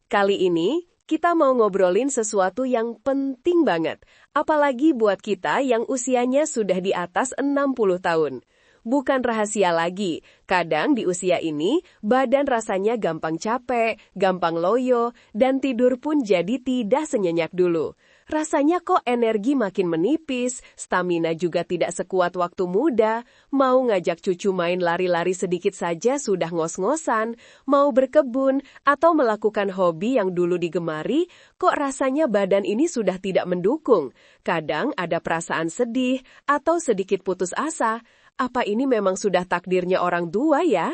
Kali ini, kita mau ngobrolin sesuatu yang penting banget, apalagi buat kita yang usianya sudah di atas 60 tahun. Bukan rahasia lagi, kadang di usia ini, badan rasanya gampang capek, gampang loyo, dan tidur pun jadi tidak senyenyak dulu. Rasanya kok energi makin menipis, stamina juga tidak sekuat waktu muda, mau ngajak cucu main lari-lari sedikit saja sudah ngos-ngosan, mau berkebun, atau melakukan hobi yang dulu digemari, kok rasanya badan ini sudah tidak mendukung. Kadang ada perasaan sedih, atau sedikit putus asa. Apa ini memang sudah takdirnya orang tua ya?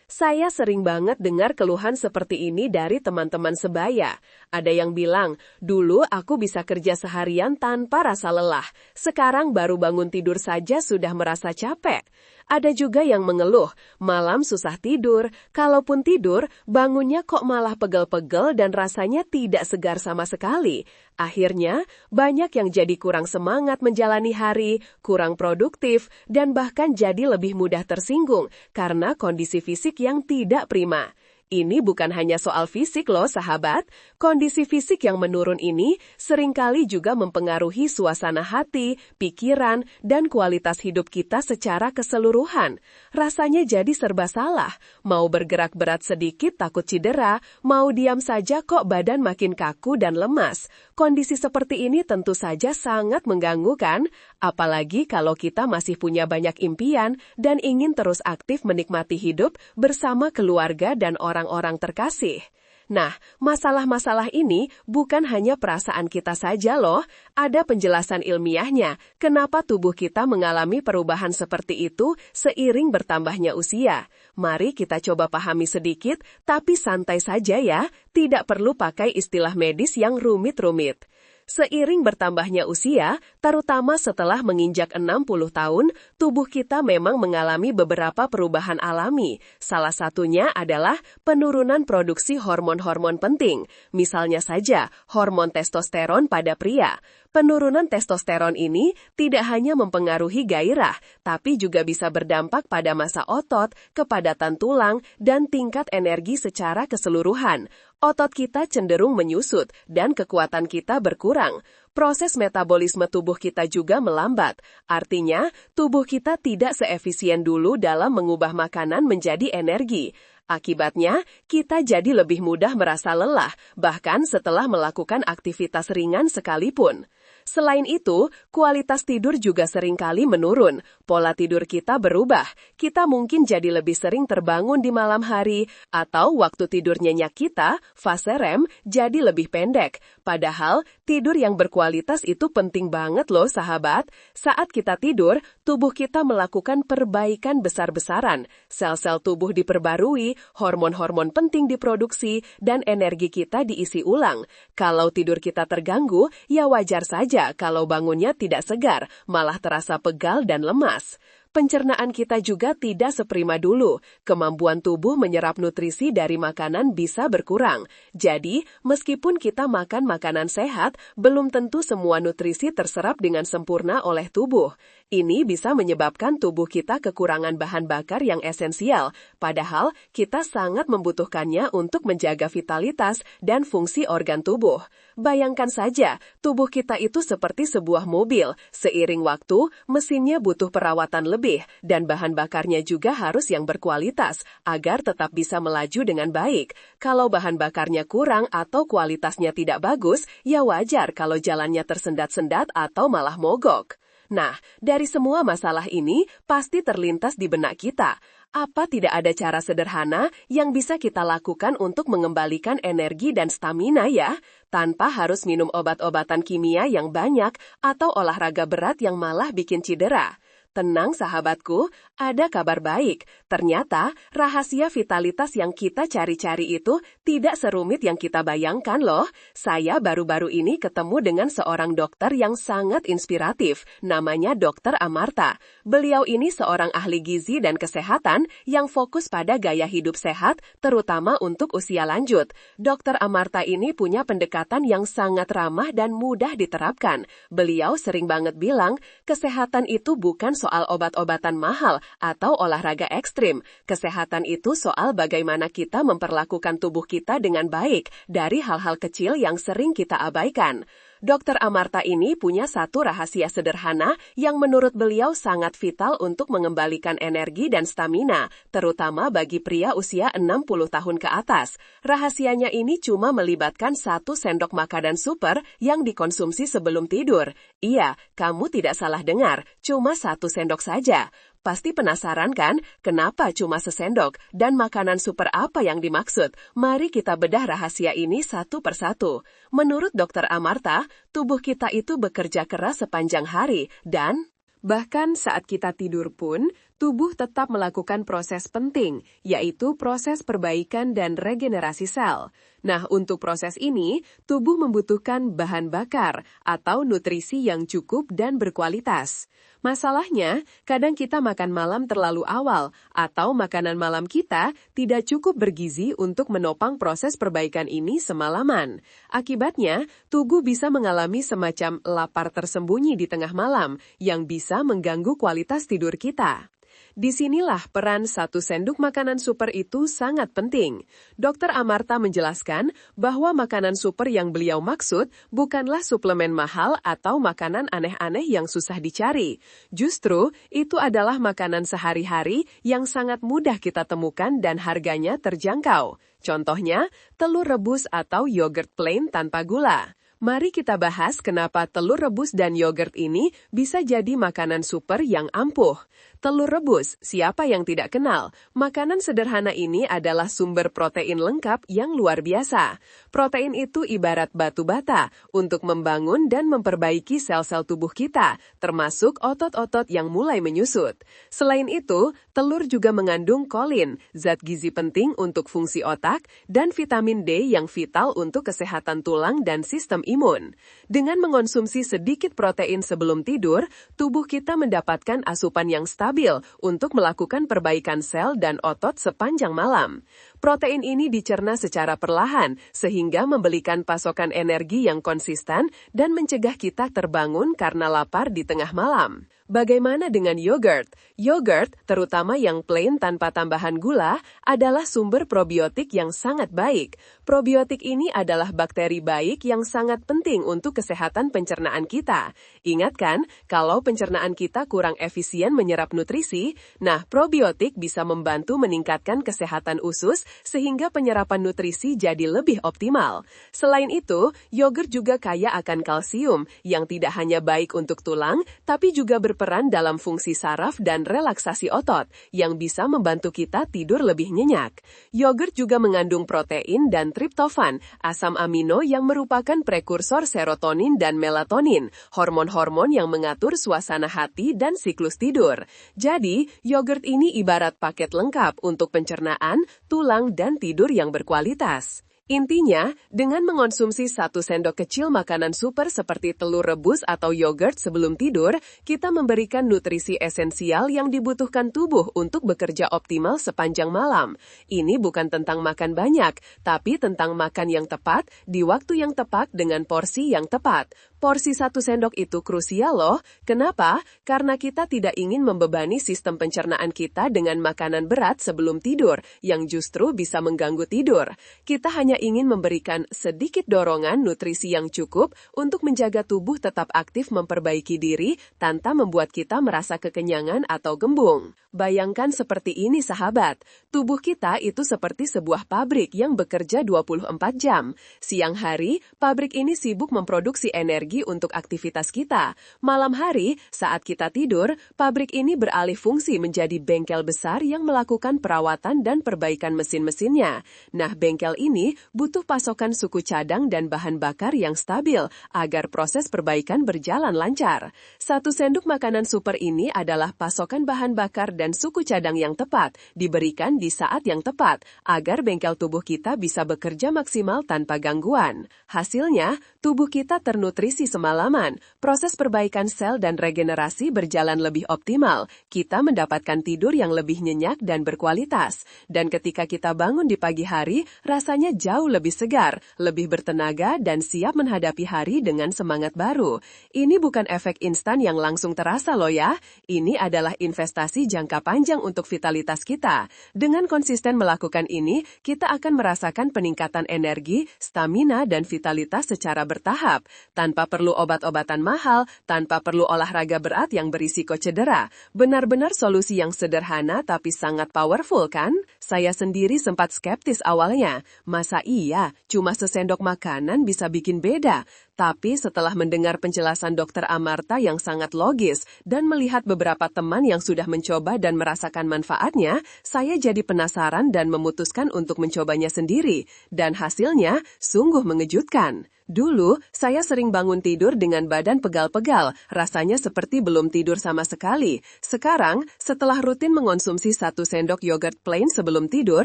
Saya sering banget dengar keluhan seperti ini dari teman-teman sebaya. Ada yang bilang, dulu aku bisa kerja seharian tanpa rasa lelah. Sekarang baru bangun tidur saja sudah merasa capek. Ada juga yang mengeluh, malam susah tidur. Kalaupun tidur, bangunnya kok malah pegel-pegel dan rasanya tidak segar sama sekali. Akhirnya, banyak yang jadi kurang semangat menjalani hari, kurang produktif, dan bahkan jadi lebih mudah tersinggung karena kondisi fisik yang tidak prima. Ini bukan hanya soal fisik loh sahabat, kondisi fisik yang menurun ini seringkali juga mempengaruhi suasana hati, pikiran, dan kualitas hidup kita secara keseluruhan. Rasanya jadi serba salah, mau bergerak berat sedikit takut cedera, mau diam saja kok badan makin kaku dan lemas. Kondisi seperti ini tentu saja sangat mengganggu kan? Apalagi kalau kita masih punya banyak impian dan ingin terus aktif menikmati hidup bersama keluarga dan orang-orang terkasih. Nah, masalah-masalah ini bukan hanya perasaan kita saja loh, ada penjelasan ilmiahnya kenapa tubuh kita mengalami perubahan seperti itu seiring bertambahnya usia. Mari kita coba pahami sedikit, tapi santai saja ya, tidak perlu pakai istilah medis yang rumit-rumit. Seiring bertambahnya usia, terutama setelah menginjak 60 tahun, tubuh kita memang mengalami beberapa perubahan alami. Salah satunya adalah penurunan produksi hormon-hormon penting, misalnya saja hormon testosteron pada pria. Penurunan testosteron ini tidak hanya mempengaruhi gairah, tapi juga bisa berdampak pada massa otot, kepadatan tulang, dan tingkat energi secara keseluruhan. Otot kita cenderung menyusut dan kekuatan kita berkurang. Proses metabolisme tubuh kita juga melambat. Artinya, tubuh kita tidak seefisien dulu dalam mengubah makanan menjadi energi. Akibatnya, kita jadi lebih mudah merasa lelah, bahkan setelah melakukan aktivitas ringan sekalipun. Selain itu, kualitas tidur juga seringkali menurun. Pola tidur kita berubah. Kita mungkin jadi lebih sering terbangun di malam hari, atau waktu tidur nyenyak kita, fase REM, jadi lebih pendek. Padahal, tidur yang berkualitas itu penting banget loh sahabat. Saat kita tidur, tubuh kita melakukan perbaikan besar-besaran. Sel-sel tubuh diperbarui, hormon-hormon penting diproduksi, dan energi kita diisi ulang. Kalau tidur kita terganggu, ya wajar saja kalau bangunnya tidak segar, malah terasa pegal dan lemas. Pencernaan kita juga tidak seprima dulu. Kemampuan tubuh menyerap nutrisi dari makanan bisa berkurang. Jadi, meskipun kita makan makanan sehat, belum tentu semua nutrisi terserap dengan sempurna oleh tubuh. Ini bisa menyebabkan tubuh kita kekurangan bahan bakar yang esensial, padahal kita sangat membutuhkannya untuk menjaga vitalitas dan fungsi organ tubuh. Bayangkan saja, tubuh kita itu seperti sebuah mobil. Seiring waktu, mesinnya butuh perawatan lebih, dan bahan bakarnya juga harus yang berkualitas, agar tetap bisa melaju dengan baik. Kalau bahan bakarnya kurang atau kualitasnya tidak bagus, ya wajar kalau jalannya tersendat-sendat atau malah mogok. Nah, dari semua masalah ini, pasti terlintas di benak kita. Apa tidak ada cara sederhana yang bisa kita lakukan untuk mengembalikan energi dan stamina ya, tanpa harus minum obat-obatan kimia yang banyak atau olahraga berat yang malah bikin cedera? Tenang sahabatku, ada kabar baik. Ternyata rahasia vitalitas yang kita cari-cari itu tidak serumit yang kita bayangkan loh. Saya baru-baru ini ketemu dengan seorang dokter yang sangat inspiratif. Namanya Dr. Amarta. Beliau ini seorang ahli gizi dan kesehatan yang fokus pada gaya hidup sehat, terutama untuk usia lanjut. Dr. Amarta ini punya pendekatan yang sangat ramah dan mudah diterapkan. Beliau sering banget bilang, kesehatan itu bukan soal soal obat-obatan mahal atau olahraga ekstrim. Kesehatan itu soal bagaimana kita memperlakukan tubuh kita dengan baik dari hal-hal kecil yang sering kita abaikan. Dr. Amarta ini punya satu rahasia sederhana yang menurut beliau sangat vital untuk mengembalikan energi dan stamina, terutama bagi pria usia 60 tahun ke atas. Rahasianya ini cuma melibatkan 1 sendok makanan super yang dikonsumsi sebelum tidur. Iya, kamu tidak salah dengar, cuma 1 sendok saja. Pasti penasaran kan, kenapa cuma sesendok dan makanan super apa yang dimaksud? Mari kita bedah rahasia ini satu persatu. Menurut Dr. Amarta, tubuh kita itu bekerja keras sepanjang hari dan bahkan saat kita tidur pun, tubuh tetap melakukan proses penting, yaitu proses perbaikan dan regenerasi sel. Nah, untuk proses ini, tubuh membutuhkan bahan bakar atau nutrisi yang cukup dan berkualitas. Masalahnya, kadang kita makan malam terlalu awal atau makanan malam kita tidak cukup bergizi untuk menopang proses perbaikan ini semalaman. Akibatnya, tubuh bisa mengalami semacam lapar tersembunyi di tengah malam yang bisa mengganggu kualitas tidur kita. Disinilah peran 1 sendok makanan super itu sangat penting. Dr. Amarta menjelaskan bahwa makanan super yang beliau maksud bukanlah suplemen mahal atau makanan aneh-aneh yang susah dicari. Justru, itu adalah makanan sehari-hari yang sangat mudah kita temukan dan harganya terjangkau. Contohnya, telur rebus atau yogurt plain tanpa gula. Mari kita bahas kenapa telur rebus dan yogurt ini bisa jadi makanan super yang ampuh. Telur rebus, siapa yang tidak kenal? Makanan sederhana ini adalah sumber protein lengkap yang luar biasa. Protein itu ibarat batu bata untuk membangun dan memperbaiki sel-sel tubuh kita, termasuk otot-otot yang mulai menyusut. Selain itu, telur juga mengandung kolin, zat gizi penting untuk fungsi otak, dan vitamin D yang vital untuk kesehatan tulang dan sistem imun. Dengan mengonsumsi sedikit protein sebelum tidur, tubuh kita mendapatkan asupan yang stabil untuk melakukan perbaikan sel dan otot sepanjang malam. Protein ini dicerna secara perlahan, sehingga memberikan pasokan energi yang konsisten dan mencegah kita terbangun karena lapar di tengah malam. Bagaimana dengan yogurt? Yogurt, terutama yang plain tanpa tambahan gula, adalah sumber probiotik yang sangat baik. Probiotik ini adalah bakteri baik yang sangat penting untuk kesehatan pencernaan kita. Ingat kan, kalau pencernaan kita kurang efisien menyerap nutrisi, nah probiotik bisa membantu meningkatkan kesehatan usus sehingga penyerapan nutrisi jadi lebih optimal. Selain itu, yogurt juga kaya akan kalsium yang tidak hanya baik untuk tulang, tapi juga berperan dalam fungsi saraf dan relaksasi otot yang bisa membantu kita tidur lebih nyenyak. Yogurt juga mengandung protein dan triptofan, asam amino yang merupakan prekursor serotonin dan melatonin, hormon-hormon yang mengatur suasana hati dan siklus tidur. Jadi, yogurt ini ibarat paket lengkap untuk pencernaan, tulang, dan tidur yang berkualitas. Intinya, dengan mengonsumsi 1 sendok kecil makanan super seperti telur rebus atau yogurt sebelum tidur, kita memberikan nutrisi esensial yang dibutuhkan tubuh untuk bekerja optimal sepanjang malam. Ini bukan tentang makan banyak, tapi tentang makan yang tepat, di waktu yang tepat dengan porsi yang tepat. Porsi 1 sendok itu krusial loh. Kenapa? Karena kita tidak ingin membebani sistem pencernaan kita dengan makanan berat sebelum tidur, yang justru bisa mengganggu tidur. Kita hanya ingin memberikan sedikit dorongan nutrisi yang cukup untuk menjaga tubuh tetap aktif memperbaiki diri tanpa membuat kita merasa kekenyangan atau gembung. Bayangkan seperti ini sahabat, tubuh kita itu seperti sebuah pabrik yang bekerja 24 jam. Siang hari, pabrik ini sibuk memproduksi energi untuk aktivitas kita. Malam hari, saat kita tidur, pabrik ini beralih fungsi menjadi bengkel besar yang melakukan perawatan dan perbaikan mesin-mesinnya. Nah, bengkel ini butuh pasokan suku cadang dan bahan bakar yang stabil agar proses perbaikan berjalan lancar. 1 sendok makanan super ini adalah pasokan bahan bakar dan suku cadang yang tepat, diberikan di saat yang tepat, agar bengkel tubuh kita bisa bekerja maksimal tanpa gangguan. Hasilnya, tubuh kita ternutrisi nutrisi semalaman, proses perbaikan sel dan regenerasi berjalan lebih optimal. Kita mendapatkan tidur yang lebih nyenyak dan berkualitas. Dan ketika kita bangun di pagi hari, rasanya jauh lebih segar, lebih bertenaga, dan siap menghadapi hari dengan semangat baru. Ini bukan efek instan yang langsung terasa loh ya. Ini adalah investasi jangka panjang untuk vitalitas kita. Dengan konsisten melakukan ini, kita akan merasakan peningkatan energi, stamina, dan vitalitas secara bertahap, tanpa perlu obat-obatan mahal, tanpa perlu olahraga berat yang berisiko cedera. Benar-benar solusi yang sederhana tapi sangat powerful kan? Saya sendiri sempat skeptis awalnya. Masa iya, cuma sesendok makanan bisa bikin beda? Tapi setelah mendengar penjelasan Dr. Amarta yang sangat logis dan melihat beberapa teman yang sudah mencoba dan merasakan manfaatnya, saya jadi penasaran dan memutuskan untuk mencobanya sendiri. Dan hasilnya sungguh mengejutkan. Dulu, saya sering bangun tidur dengan badan pegal-pegal, rasanya seperti belum tidur sama sekali. Sekarang, setelah rutin mengonsumsi 1 sendok yogurt plain sebelum tidur,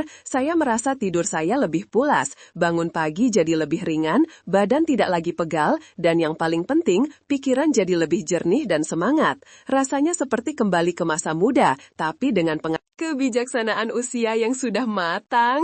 saya merasa tidur saya lebih pulas, bangun pagi jadi lebih ringan, badan tidak lagi pegal, dan yang paling penting, pikiran jadi lebih jernih dan semangat. Rasanya seperti kembali ke masa muda, tapi dengan kebijaksanaan usia yang sudah matang.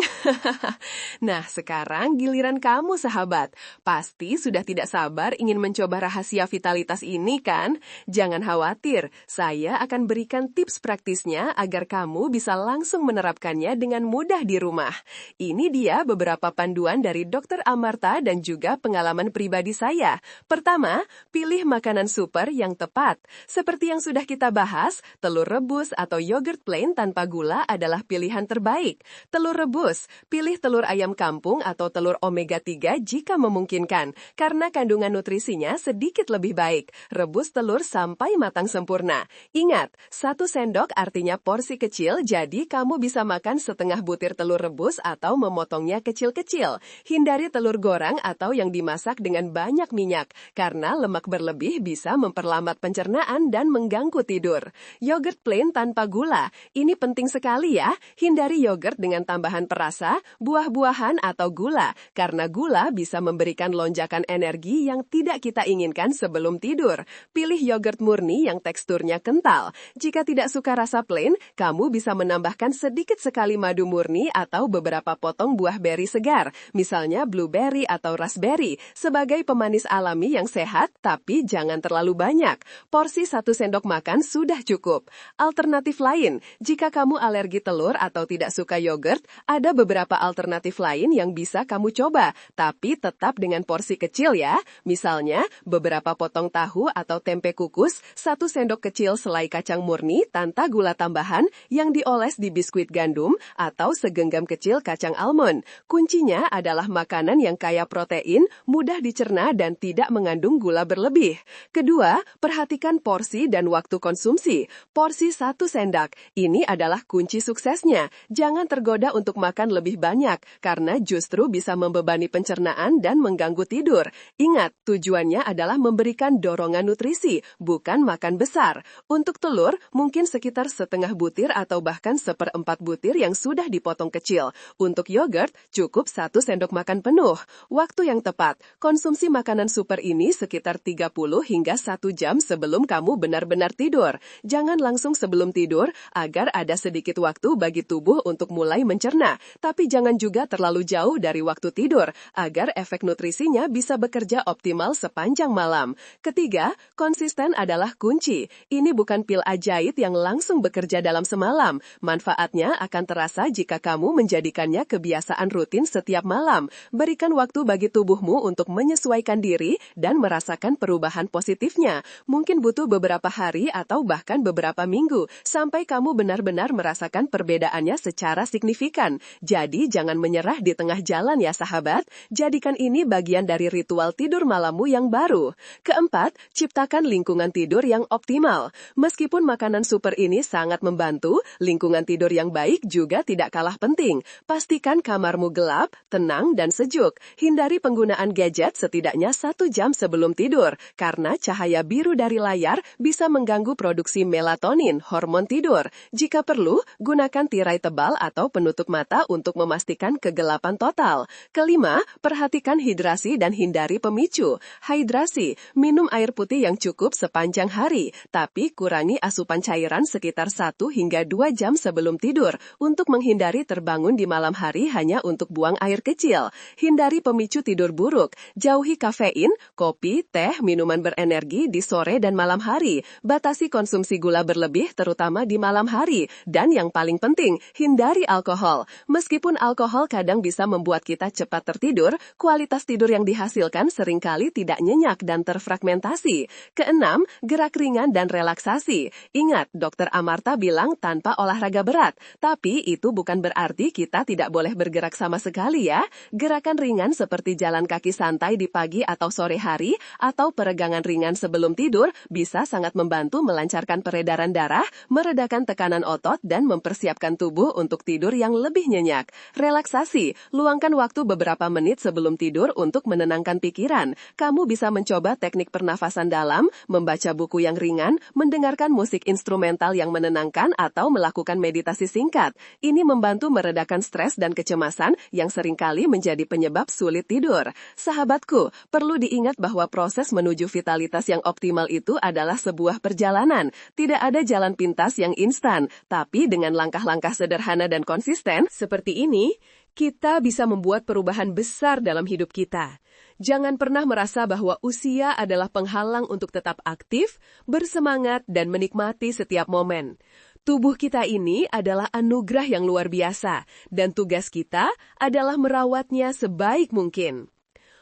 Nah, sekarang giliran kamu, sahabat. Pasti sudah tidak sabar ingin mencoba rahasia vitalitas ini kan? Jangan khawatir, saya akan berikan tips praktisnya agar kamu bisa langsung menerapkannya dengan mudah di rumah. Ini dia beberapa panduan dari Dr. Amarta dan juga pengalaman pribadi saya. Pertama, pilih makanan super yang tepat. Seperti yang sudah kita bahas, telur rebus atau yogurt plain tanpa gula adalah pilihan terbaik. Telur rebus, pilih telur ayam kampung atau telur omega 3 jika memungkinkan, karena kandungan nutrisinya sedikit lebih baik. Rebus telur sampai matang sempurna. Ingat, 1 sendok artinya porsi kecil, jadi kamu bisa makan setengah butir telur rebus atau memotongnya kecil-kecil. Hindari telur goreng atau yang dimasak dengan banyak minyak, karena lemak berlebih bisa memperlambat pencernaan dan mengganggu tidur. Yogurt plain tanpa gula, ini penting sekali ya. Hindari yogurt dengan tambahan perasa, buah-buahan atau gula, karena gula bisa memberikan lonjakan energi yang tidak kita inginkan sebelum tidur. Pilih yogurt murni yang teksturnya kental. Jika tidak suka rasa plain, kamu bisa menambahkan sedikit sekali madu murni atau beberapa potong buah beri segar, misalnya blueberry atau raspberry, sebagai pemanis alami yang sehat, tapi jangan terlalu banyak. Porsi 1 sendok makan sudah cukup. Alternatif lain, jika kamu alergi telur atau tidak suka yogurt, ada beberapa alternatif lain yang bisa kamu coba, tapi tetap dengan porsi kecil ya. Misalnya, beberapa potong tahu atau tempe kukus, 1 sendok kecil selai kacang murni tanpa gula tambahan yang dioles di biskuit gandum, atau segenggam kecil kacang almond. Kuncinya adalah makanan yang kaya protein, mudah dicerna dan tidak mengandung gula berlebih. Kedua, perhatikan porsi dan waktu konsumsi. Porsi 1 sendok, ini adalah kunci suksesnya. Jangan tergoda untuk makan lebih banyak, karena justru bisa membebani pencernaan dan mengganggu tidur. Ingat, tujuannya adalah memberikan dorongan nutrisi, bukan makan besar. Untuk telur, mungkin sekitar setengah butir atau bahkan 1/4 butir yang sudah dipotong kecil. Untuk yogurt, cukup 1 sendok makan penuh. Waktu yang tepat, konsumsi makanan super ini sekitar 30 hingga 1 jam sebelum kamu benar-benar tidur. Jangan langsung sebelum tidur, agar ada sedikit waktu bagi tubuh untuk mulai mencerna, tapi jangan juga terlalu jauh dari waktu tidur, agar efek nutrisinya bisa bekerja optimal sepanjang malam. Ketiga, konsisten adalah kunci. Ini bukan pil ajaib yang langsung bekerja dalam semalam. Manfaatnya akan terasa jika kamu menjadikannya kebiasaan rutin setiap malam. Berikan waktu bagi tubuhmu untuk menyesuaikan diri dan merasakan perubahan positifnya. Mungkin butuh beberapa hari atau bahkan beberapa minggu, sampai kamu benar-benar merasakan perbedaannya secara signifikan. Jadi jangan menyerah di tengah jalan ya sahabat, jadikan ini bagian dari ritual tidur malammu yang baru. Keempat, ciptakan lingkungan tidur yang optimal. Meskipun makanan super ini sangat membantu, lingkungan tidur yang baik juga tidak kalah penting. Pastikan kamarmu gelap, tenang, dan sejuk. Hindari penggunaan gadget setidaknya 1 jam sebelum tidur, karena cahaya biru dari layar bisa mengganggu produksi melatonin, hormon tidur. Jika perlu, perlu, gunakan tirai tebal atau penutup mata untuk memastikan kegelapan total. Kelima, perhatikan hidrasi dan hindari pemicu. Hidrasi, minum air putih yang cukup sepanjang hari, tapi kurangi asupan cairan sekitar 1 hingga 2 jam sebelum tidur untuk menghindari terbangun di malam hari hanya untuk buang air kecil. Hindari pemicu tidur buruk, jauhi kafein, kopi, teh, minuman berenergi di sore dan malam hari. Batasi konsumsi gula berlebih terutama di malam hari. Dan yang paling penting, hindari alkohol. Meskipun alkohol kadang bisa membuat kita cepat tertidur, kualitas tidur yang dihasilkan seringkali tidak nyenyak dan terfragmentasi. Keenam, gerak ringan dan relaksasi. Ingat, Dr. Amarta bilang tanpa olahraga berat, tapi itu bukan berarti kita tidak boleh bergerak sama sekali ya. Gerakan ringan seperti jalan kaki santai di pagi atau sore hari, atau peregangan ringan sebelum tidur bisa sangat membantu melancarkan peredaran darah, meredakan tekanan otot, dan mempersiapkan tubuh untuk tidur yang lebih nyenyak. Relaksasi, luangkan waktu beberapa menit sebelum tidur untuk menenangkan pikiran. Kamu bisa mencoba teknik pernafasan dalam, membaca buku yang ringan, mendengarkan musik instrumental yang menenangkan, atau melakukan meditasi singkat. Ini membantu meredakan stres dan kecemasan yang seringkali menjadi penyebab sulit tidur. Sahabatku, perlu diingat bahwa proses menuju vitalitas yang optimal itu adalah sebuah perjalanan. Tidak ada jalan pintas yang instan, tapi dengan langkah-langkah sederhana dan konsisten seperti ini, kita bisa membuat perubahan besar dalam hidup kita. Jangan pernah merasa bahwa usia adalah penghalang untuk tetap aktif, bersemangat, dan menikmati setiap momen. Tubuh kita ini adalah anugerah yang luar biasa, dan tugas kita adalah merawatnya sebaik mungkin.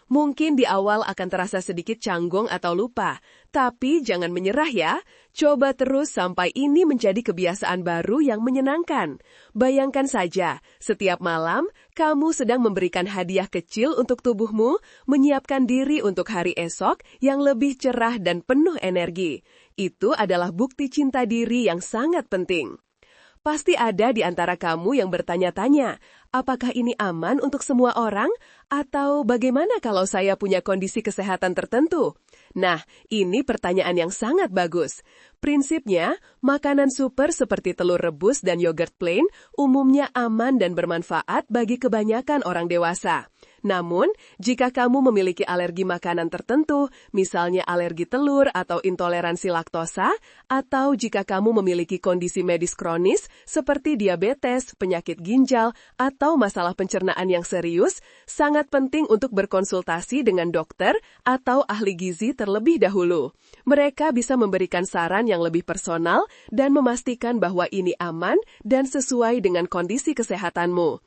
Mungkin di awal akan terasa sedikit canggung atau lupa, tapi jangan menyerah ya. Coba terus sampai ini menjadi kebiasaan baru yang menyenangkan. Bayangkan saja, setiap malam kamu sedang memberikan hadiah kecil untuk tubuhmu, menyiapkan diri untuk hari esok yang lebih cerah dan penuh energi. Itu adalah bukti cinta diri yang sangat penting. Pasti ada di antara kamu yang bertanya-tanya, apakah ini aman untuk semua orang? Atau bagaimana kalau saya punya kondisi kesehatan tertentu? Nah, ini pertanyaan yang sangat bagus. Prinsipnya, makanan super seperti telur rebus dan yogurt plain umumnya aman dan bermanfaat bagi kebanyakan orang dewasa. Namun, jika kamu memiliki alergi makanan tertentu, misalnya alergi telur atau intoleransi laktosa, atau jika kamu memiliki kondisi medis kronis seperti diabetes, penyakit ginjal, atau masalah pencernaan yang serius, sangat penting untuk berkonsultasi dengan dokter atau ahli gizi terlebih dahulu. Mereka bisa memberikan saran yang lebih personal dan memastikan bahwa ini aman dan sesuai dengan kondisi kesehatanmu.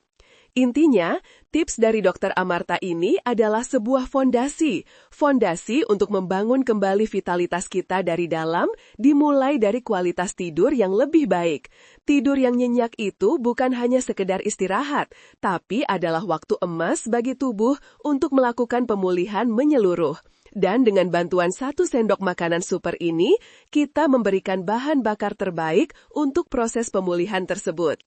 Intinya, tips dari Dr. Amarta ini adalah sebuah fondasi untuk membangun kembali vitalitas kita dari dalam, dimulai dari kualitas tidur yang lebih baik. Tidur yang nyenyak itu bukan hanya sekedar istirahat, tapi adalah waktu emas bagi tubuh untuk melakukan pemulihan menyeluruh. Dan dengan bantuan 1 sendok makanan super ini, kita memberikan bahan bakar terbaik untuk proses pemulihan tersebut.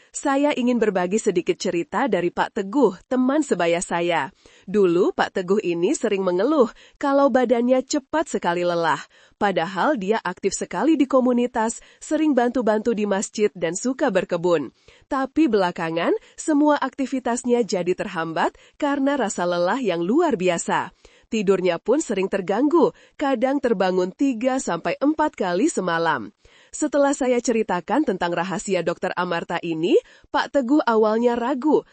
Saya ingin berbagi sedikit cerita dari Pak Teguh, teman sebaya saya. Dulu Pak Teguh ini sering mengeluh kalau badannya cepat sekali lelah. Padahal dia aktif sekali di komunitas, sering bantu-bantu di masjid dan suka berkebun. Tapi belakangan, semua aktivitasnya jadi terhambat karena rasa lelah yang luar biasa. Tidurnya pun sering terganggu, kadang terbangun 3-4 kali semalam. Setelah saya ceritakan tentang rahasia Dr. Amarta ini, Pak Teguh awalnya ragu.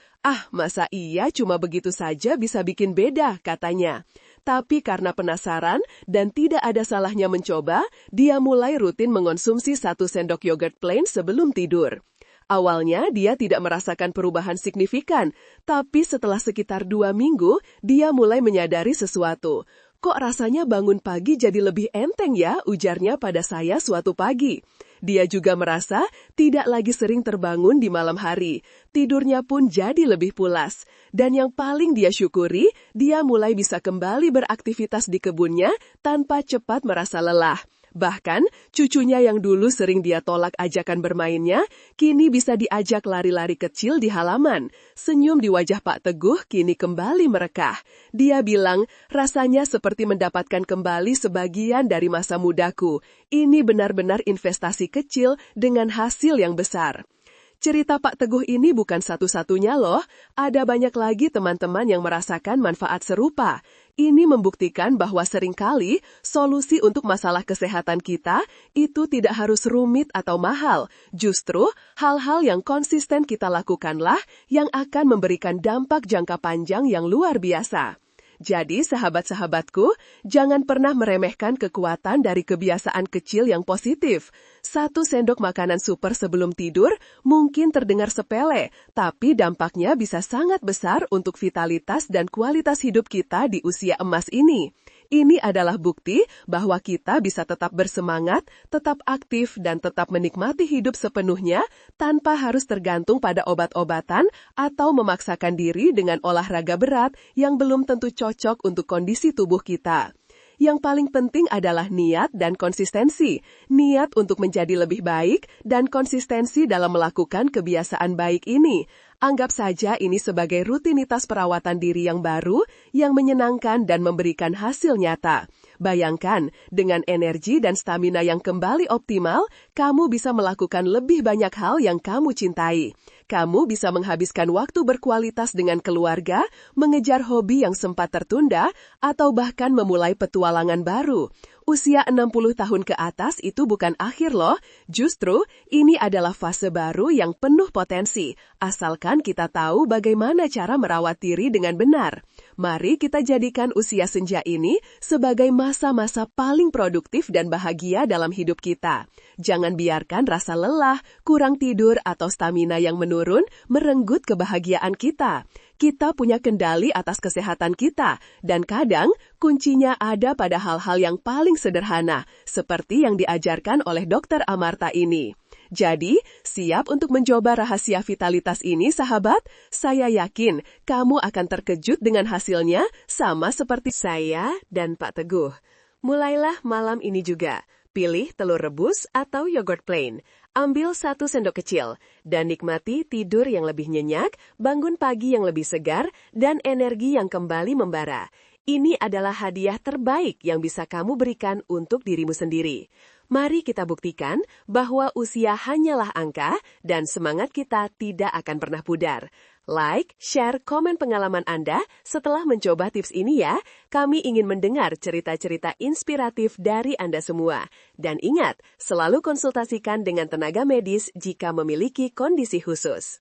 Masa iya cuma begitu saja bisa bikin beda, katanya. Tapi karena penasaran dan tidak ada salahnya mencoba, dia mulai rutin mengonsumsi 1 sendok yogurt plain sebelum tidur. Awalnya dia tidak merasakan perubahan signifikan, tapi setelah sekitar 2 minggu, dia mulai menyadari sesuatu. Kok rasanya bangun pagi jadi lebih enteng ya, ujarnya pada saya suatu pagi. Dia juga merasa tidak lagi sering terbangun di malam hari. Tidurnya pun jadi lebih pulas. Dan yang paling dia syukuri, dia mulai bisa kembali beraktivitas di kebunnya tanpa cepat merasa lelah. Bahkan, cucunya yang dulu sering dia tolak ajakan bermainnya, kini bisa diajak lari-lari kecil di halaman. Senyum di wajah Pak Teguh kini kembali merekah. Dia bilang, rasanya seperti mendapatkan kembali sebagian dari masa mudaku. Ini benar-benar investasi kecil dengan hasil yang besar. Cerita Pak Teguh ini bukan satu-satunya loh, ada banyak lagi teman-teman yang merasakan manfaat serupa. Ini membuktikan bahwa seringkali solusi untuk masalah kesehatan kita itu tidak harus rumit atau mahal. Justru, hal-hal yang konsisten kita lakukanlah yang akan memberikan dampak jangka panjang yang luar biasa. Jadi, sahabat-sahabatku, jangan pernah meremehkan kekuatan dari kebiasaan kecil yang positif. 1 sendok makanan super sebelum tidur mungkin terdengar sepele, tapi dampaknya bisa sangat besar untuk vitalitas dan kualitas hidup kita di usia emas ini. Ini adalah bukti bahwa kita bisa tetap bersemangat, tetap aktif, dan tetap menikmati hidup sepenuhnya tanpa harus tergantung pada obat-obatan atau memaksakan diri dengan olahraga berat yang belum tentu cocok untuk kondisi tubuh kita. Yang paling penting adalah niat dan konsistensi. Niat untuk menjadi lebih baik dan konsistensi dalam melakukan kebiasaan baik ini. Anggap saja ini sebagai rutinitas perawatan diri yang baru, yang menyenangkan dan memberikan hasil nyata. Bayangkan, dengan energi dan stamina yang kembali optimal, kamu bisa melakukan lebih banyak hal yang kamu cintai. Kamu bisa menghabiskan waktu berkualitas dengan keluarga, mengejar hobi yang sempat tertunda, atau bahkan memulai petualangan baru. Usia 60 tahun ke atas itu bukan akhir loh, justru ini adalah fase baru yang penuh potensi, asalkan kita tahu bagaimana cara merawat diri dengan benar. Mari kita jadikan usia senja ini sebagai masa-masa paling produktif dan bahagia dalam hidup kita. Jangan biarkan rasa lelah, kurang tidur, atau stamina yang menurun merenggut kebahagiaan kita. Kita punya kendali atas kesehatan kita, dan kadang kuncinya ada pada hal-hal yang paling sederhana, seperti yang diajarkan oleh Dr. Amarta ini. Jadi, siap untuk mencoba rahasia vitalitas ini, sahabat? Saya yakin kamu akan terkejut dengan hasilnya, sama seperti saya dan Pak Teguh. Mulailah malam ini juga. Pilih telur rebus atau yogurt plain. Ambil 1 sendok kecil, dan nikmati tidur yang lebih nyenyak, bangun pagi yang lebih segar, dan energi yang kembali membara. Ini adalah hadiah terbaik yang bisa kamu berikan untuk dirimu sendiri. Mari kita buktikan bahwa usia hanyalah angka, dan semangat kita tidak akan pernah pudar. Like, share, komen pengalaman Anda setelah mencoba tips ini ya. Kami ingin mendengar cerita-cerita inspiratif dari Anda semua. Dan ingat, selalu konsultasikan dengan tenaga medis jika memiliki kondisi khusus.